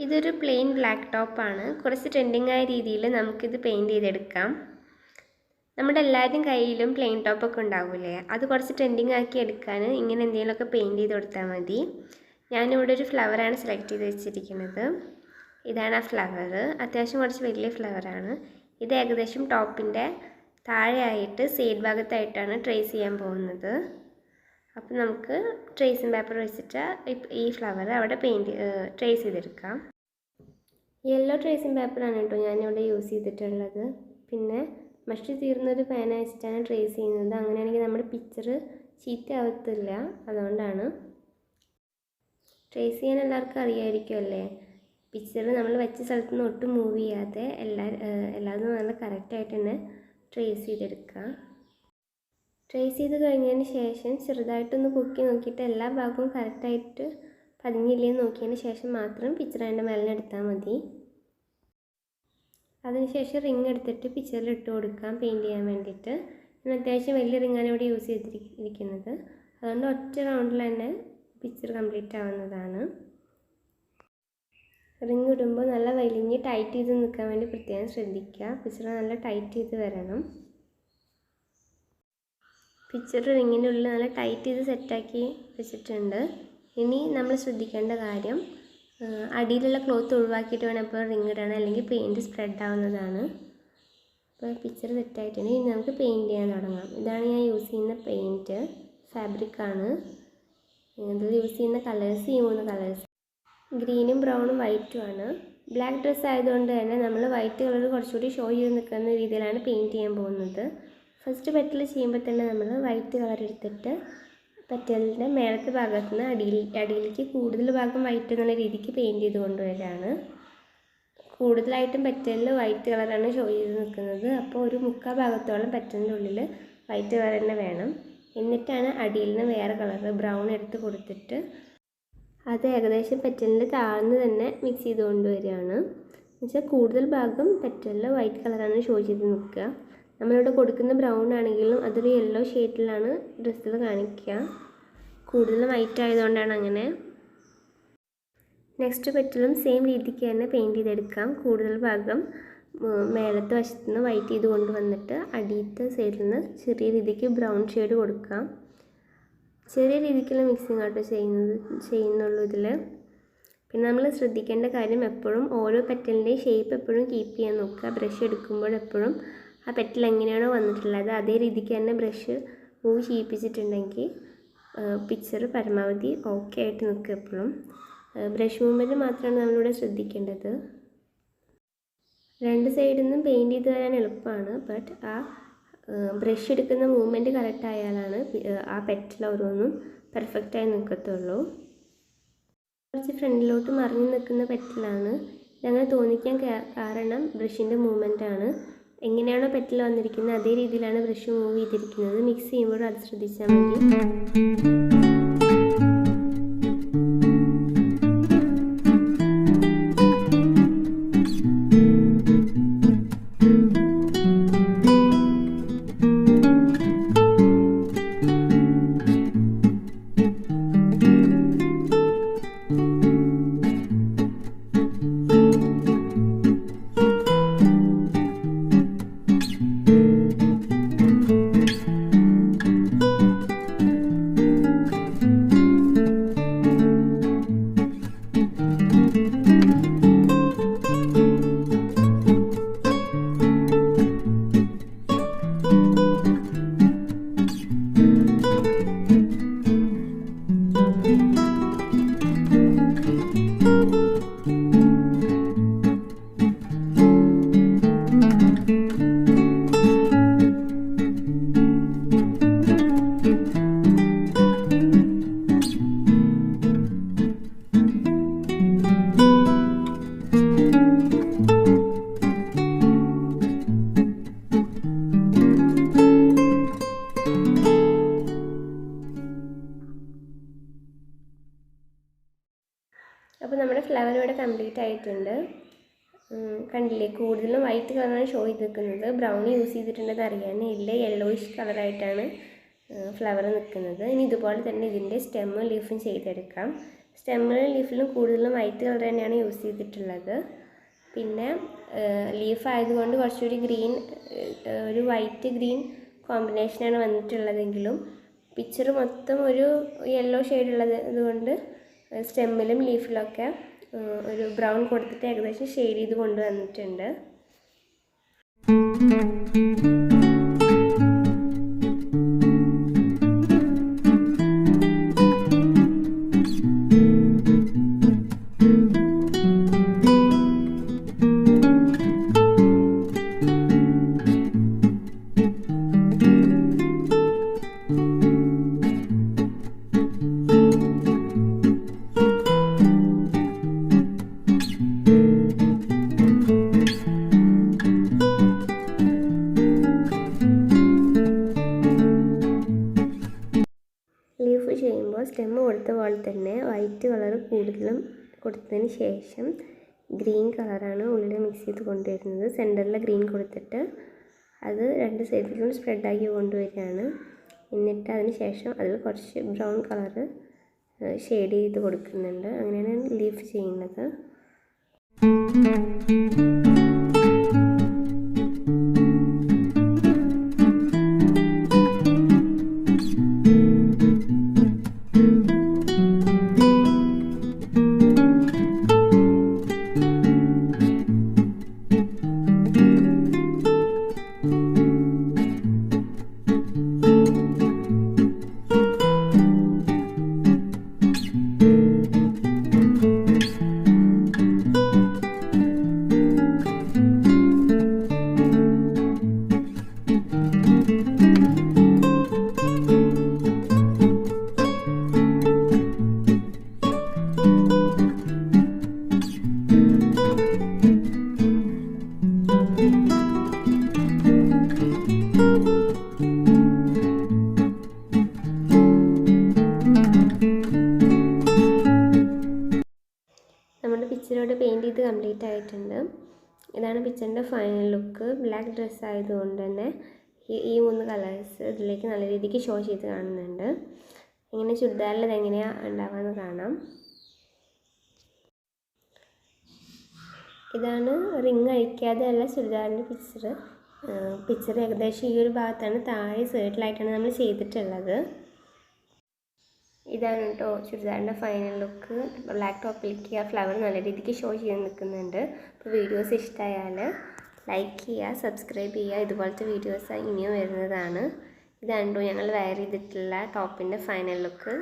ഇതൊരു plain black ടോപ്പാണ്. കുറച്ച് ട്രെൻഡിങ് ആയ രീതിയിൽ നമുക്കിത് പെയിൻറ്റ് ചെയ്തെടുക്കാം. നമ്മുടെ എല്ലാവരുടെയും കയ്യിലും പ്ലെയിൻ ടോപ്പൊക്കെ ഉണ്ടാവില്ലേ, അത് കുറച്ച് ട്രെൻഡിങ് ആക്കി എടുക്കാൻ ഇങ്ങനെ എന്തെങ്കിലുമൊക്കെ പെയിൻറ്റ് ചെയ്ത് കൊടുത്താൽ മതി. ഞാനിവിടെ ഒരു ഫ്ലവറാണ് സെലക്ട് ചെയ്ത് വെച്ചിരിക്കുന്നത്. ഇതാണ് ആ ഫ്ലവർ. അത്യാവശ്യം കുറച്ച് വലിയ ഫ്ലവറാണ്. ഇത് ഏകദേശം ടോപ്പിൻ്റെ താഴെയായിട്ട് സൈഡ് ഭാഗത്തായിട്ടാണ് ട്രേസ് ചെയ്യാൻ പോകുന്നത്. അപ്പോൾ നമുക്ക് ട്രേസിങ് പേപ്പർ വെച്ചിട്ട് ഈ ഫ്ലവർ അവിടെ ട്രേസ് ചെയ്തെടുക്കാം. യെല്ലോ ട്രേസിങ് പേപ്പറാണ് കേട്ടോ ഞാനിവിടെ യൂസ് ചെയ്തിട്ടുള്ളത്. പിന്നെ മഷി തീർന്നൊരു പേന വെച്ചിട്ടാണ് ട്രേസ് ചെയ്യുന്നത്. അങ്ങനെയാണെങ്കിൽ നമ്മുടെ പിക്ചർ ചീത്തയാവത്തില്ല, അതുകൊണ്ടാണ്. ട്രേസ് ചെയ്യാൻ എല്ലാവർക്കും അറിയാമായിരിക്കുമല്ലേ. പിക്ചർ നമ്മൾ വെച്ച സ്ഥലത്ത് നിന്ന് ഒട്ടും മൂവ് ചെയ്യാതെ എല്ലാവരും നല്ല കറക്റ്റായിട്ട് തന്നെ ട്രേസ് ചെയ്തെടുക്കുക. ട്രേസ് ചെയ്ത് കഴിഞ്ഞതിന് ശേഷം ചെറുതായിട്ടൊന്ന് പൊക്കി നോക്കിയിട്ട് എല്ലാ ഭാഗവും കറക്റ്റായിട്ട് പതിഞ്ഞില്ലേന്ന് നോക്കിയതിന് ശേഷം മാത്രം പിക്ചർ അതിൻ്റെ മേലെ എടുത്താൽ മതി. അതിനുശേഷം റിങ് എടുത്തിട്ട് പിക്ചറിൽ ഇട്ട് കൊടുക്കാം പെയിൻറ്റ് ചെയ്യാൻ വേണ്ടിയിട്ട്. ഞാൻ അത്യാവശ്യം വലിയ റിങ്ങാണ് ഇവിടെ യൂസ് ചെയ്തിരിക്കുന്നത്. അതുകൊണ്ട് ഒറ്റ റൗണ്ടിൽ തന്നെ പിക്ചർ കംപ്ലീറ്റ് ആവുന്നതാണ്. റിങ് ഇടുമ്പോൾ നല്ല വലിഞ്ഞ് ടൈറ്റ് ചെയ്ത് നിൽക്കാൻ വേണ്ടി പ്രത്യേകം ശ്രദ്ധിക്കുക. പിക്ചർ നല്ല ടൈറ്റ് ചെയ്ത് വരണം. പിക്ചർ റിങ്ങിൻ്റെ ഉള്ളിൽ നല്ല ടൈറ്റ് ചെയ്ത് സെറ്റാക്കി വെച്ചിട്ടുണ്ട്. ഇനി നമ്മൾ ശ്രദ്ധിക്കേണ്ട കാര്യം, അടിയിലുള്ള ക്ലോത്ത് ഒഴിവാക്കിയിട്ട് വേണം ഇപ്പോൾ റിങ് ഇടാൻ, അല്ലെങ്കിൽ പെയിൻറ്റ് സ്പ്രെഡ് ആവുന്നതാണ്. അപ്പോൾ പിക്ചർ സെറ്റായിട്ടുണ്ട്. ഇനി നമുക്ക് പെയിൻറ്റ് ചെയ്യാൻ തുടങ്ങാം. ഇതാണ് ഞാൻ യൂസ് ചെയ്യുന്ന പെയിൻറ്റ്, ഫാബ്രിക്കാണ്. ഇതിൽ യൂസ് ചെയ്യുന്ന കളേഴ്സ് ഈ 3 കളേഴ്സ്, ഗ്രീനും ബ്രൗണും വൈറ്റും ആണ്. ബ്ലാക്ക് ഡ്രസ്സ് ആയതുകൊണ്ട് തന്നെ നമ്മൾ വൈറ്റ് കളർ കുറച്ചുകൂടി ഷോ ചെയ്ത് നിൽക്കുന്ന രീതിയിലാണ് പെയിൻറ്റ് ചെയ്യാൻ പോകുന്നത്. ഫസ്റ്റ് പെറ്റൽ ചെയ്യുമ്പോൾ തന്നെ നമ്മൾ വൈറ്റ് കളർ എടുത്തിട്ട് പെറ്റലിൻ്റെ മേലത്തെ ഭാഗത്ത് നിന്ന് അടിയിലേക്ക് കൂടുതൽ ഭാഗം വൈറ്റ് എന്നുള്ള രീതിക്ക് പെയിൻറ്റ് ചെയ്ത് കൊണ്ടുവരികയാണ്. കൂടുതലായിട്ടും പെറ്റലിൽ വൈറ്റ് കളറാണ് ഷോ ചെയ്ത് നിൽക്കുന്നത്. അപ്പോൾ ഒരു 3/4 ഭാഗത്തോളം പെറ്റലിൻ്റെ ഉള്ളിൽ വൈറ്റ് കളർ തന്നെ വേണം. എന്നിട്ടാണ് അടിയിൽ നിന്ന് വേറെ കളർ ബ്രൗൺ എടുത്ത് കൊടുത്തിട്ട് അത് ഏകദേശം പെറ്റലിൻ്റെ താഴ്ന്ന് തന്നെ മിക്സ് ചെയ്ത് കൊണ്ടുവരികയാണ്. എന്നുവെച്ചാൽ കൂടുതൽ ഭാഗം പെറ്റലിൽ വൈറ്റ് കളറാണ് ഷോ ചെയ്ത് നിൽക്കുക. നമ്മളിവിടെ കൊടുക്കുന്ന ബ്രൗൺ ആണെങ്കിലും അതൊരു യെല്ലോ ഷെയ്ഡിലാണ് ഡ്രസ്സിൽ കാണിക്കുക. കൂടുതലും വൈറ്റ് ആയതുകൊണ്ടാണ് അങ്ങനെ. നെക്സ്റ്റ് പെറ്റലും സെയിം രീതിക്ക് തന്നെ പെയിൻറ്റ് ചെയ്തെടുക്കാം. കൂടുതൽ ഭാഗം മേലത്തെ വശത്ത് നിന്ന് വൈറ്റ് ചെയ്ത് കൊണ്ടുവന്നിട്ട് അടിയത്തെ സൈഡിൽ നിന്ന് ചെറിയ രീതിക്ക് ബ്രൗൺ ഷെയ്ഡ് കൊടുക്കാം. ചെറിയ രീതിക്കുള്ള മിക്സിങ് ആട്ടോ ചെയ്യുന്നുള്ളൂ ഇതിൽ. പിന്നെ നമ്മൾ ശ്രദ്ധിക്കേണ്ട കാര്യം, എപ്പോഴും ഓരോ പെറ്റലിൻ്റെയും ഷേപ്പ് എപ്പോഴും കീപ്പ് ചെയ്യാൻ നോക്കുക. ബ്രഷ് എടുക്കുമ്പോൾ എപ്പോഴും ആ പെറ്റൽ എങ്ങനെയാണോ വന്നിട്ടുള്ളത് അതേ രീതിക്ക് തന്നെ ബ്രഷ് മൂവ് ചെയ്യിപ്പിച്ചിട്ടുണ്ടെങ്കിൽ പിക്ചർ പരമാവധി ഓക്കെ ആയിട്ട് നിൽക്കുക. എപ്പോഴും ബ്രഷ് മൂവ്മെൻറ്റ് മാത്രമാണ് നമ്മളിവിടെ ശ്രദ്ധിക്കേണ്ടത്. 2 സൈഡിൽ നിന്നും പെയിൻറ്റ് ചെയ്ത് വരാൻ എളുപ്പമാണ്. ബട്ട് ആ ബ്രഷ് എടുക്കുന്ന മൂവ്മെൻറ്റ് കറക്റ്റ് ആയാലാണ് ആ പെറ്റൽ ഓരോന്നും പെർഫെക്റ്റായി നിൽക്കത്തുള്ളൂ. കുറച്ച് ഫ്രണ്ടിലോട്ട് മറിഞ്ഞ് നിൽക്കുന്ന പെറ്റലാണ്. ഇതങ്ങനെ തോന്നിക്കാൻ കാരണം ബ്രഷിൻ്റെ മൂവ്മെൻറ്റാണ്. എങ്ങനെയാണോ പെറ്റൽ വന്നിരിക്കുന്നത് അതേ രീതിയിലാണ് ബ്രഷ് മൂവ് ചെയ്തിരിക്കുന്നത്. മിക്സ് ചെയ്യുമ്പോഴും അത് ശ്രദ്ധിച്ചാൽ മതി. അപ്പോൾ നമ്മുടെ ഫ്ലവർ ഇവിടെ കംപ്ലീറ്റ് ആയിട്ടുണ്ട്. കണ്ടില്ലേ, കൂടുതലും വൈറ്റ് കളറാണ് ഷോ ചെയ്ത് നിൽക്കുന്നത്. ബ്രൗൺ യൂസ് ചെയ്തിട്ടുണ്ടെന്ന് അറിയാനേ ഇല്ല, യെല്ലോയിഷ് കളറായിട്ടാണ് ഫ്ലവർ നിൽക്കുന്നത്. ഇനി ഇതുപോലെ തന്നെ ഇതിൻ്റെ സ്റ്റെമ്മും ലീഫും ചെയ്തെടുക്കാം. സ്റ്റെമ്മിലും ലീഫിലും കൂടുതലും വൈറ്റ് കളർ തന്നെയാണ് യൂസ് ചെയ്തിട്ടുള്ളത്. പിന്നെ ലീഫ് ആയതുകൊണ്ട് കുറച്ചുകൂടി ഗ്രീൻ, ഒരു വൈറ്റ് ഗ്രീൻ കോമ്പിനേഷനാണ് വന്നിട്ടുള്ളതെങ്കിലും പിക്ചർ മൊത്തം ഒരു യെല്ലോ ഷെയ്ഡുള്ളത് അതുകൊണ്ട് സ്റ്റെമ്മിലും ലീഫിലൊക്കെ ഒരു ബ്രൗൺ കൊടുത്തിട്ട് ഏകദേശം ഷെയ്ഡ് ചെയ്ത് കൊണ്ടുവന്നിട്ടുണ്ട്. ലീഫ് ചെയ്യുമ്പോൾ സ്റ്റെമ്മ് കൊടുത്ത പോലെ തന്നെ വൈറ്റ് കളർ കൂടുതലും കൊടുത്തതിന് ശേഷം ഗ്രീൻ കളറാണ് ഉള്ളിൽ മിക്സ് ചെയ്ത് കൊണ്ടുവരുന്നത്. സെൻറ്ററിൽ ഗ്രീൻ കൊടുത്തിട്ട് അത് രണ്ട് സൈഡിലും സ്പ്രെഡാക്കി കൊണ്ടുവരികയാണ്. എന്നിട്ട് അതിന് ശേഷം അതിൽ കുറച്ച് ബ്രൗൺ കളറ് ഷെയ്ഡ് ചെയ്ത് കൊടുക്കുന്നുണ്ട്. അങ്ങനെയാണ് ലീഫ് ചെയ്യുന്നത്. നമ്മുടെ പിക്ചറോട് പെയിൻറ്റ് ചെയ്ത് കംപ്ലീറ്റ് ആയിട്ടുണ്ട്. ഇതാണ് പിക്ചറിൻ്റെ ഫൈനൽ ലുക്ക്. ബ്ലാക്ക് ഡ്രസ്സ് ആയതുകൊണ്ട് തന്നെ ഈ 3 കളേഴ്സ് ഇതിലേക്ക് നല്ല രീതിക്ക് ഷോ ചെയ്ത് കാണുന്നുണ്ട്. ഇങ്ങനെ ചുരിദാറിൽ ഇതെങ്ങനെയാണ് ഉണ്ടാവുകയെന്ന് കാണാം. ഇതാണ് റിങ് അഴിക്കാതെ ഉള്ള ചുരിദാറിൻ്റെ പിക്ചർ ഏകദേശം ഈ ഒരു ഭാഗത്താണ്, താഴെ സൈഡിലായിട്ടാണ് നമ്മൾ ചെയ്തിട്ടുള്ളത്. ഇതാണ് കേട്ടോ ചുരിദാറിൻ്റെ ഫൈനൽ ലുക്ക്. ബ്ലാക്ക് ടോപ്പിലേക്ക് ആ ഫ്ലവർ നല്ല രീതിക്ക് ഷോ ചെയ്ത് നിൽക്കുന്നുണ്ട്. അപ്പോൾ വീഡിയോസ് ഇഷ്ടമായാൽ ലൈക്ക് ചെയ്യുക, സബ്സ്ക്രൈബ് ചെയ്യുക. ഇതുപോലത്തെ വീഡിയോസ് ഇനിയും വരുന്നതാണ്. ഇതാണ് ഞങ്ങൾ വെയർ ചെയ്തിട്ടുള്ള ടോപ്പിൻ്റെ ഫൈനൽ ലുക്ക്.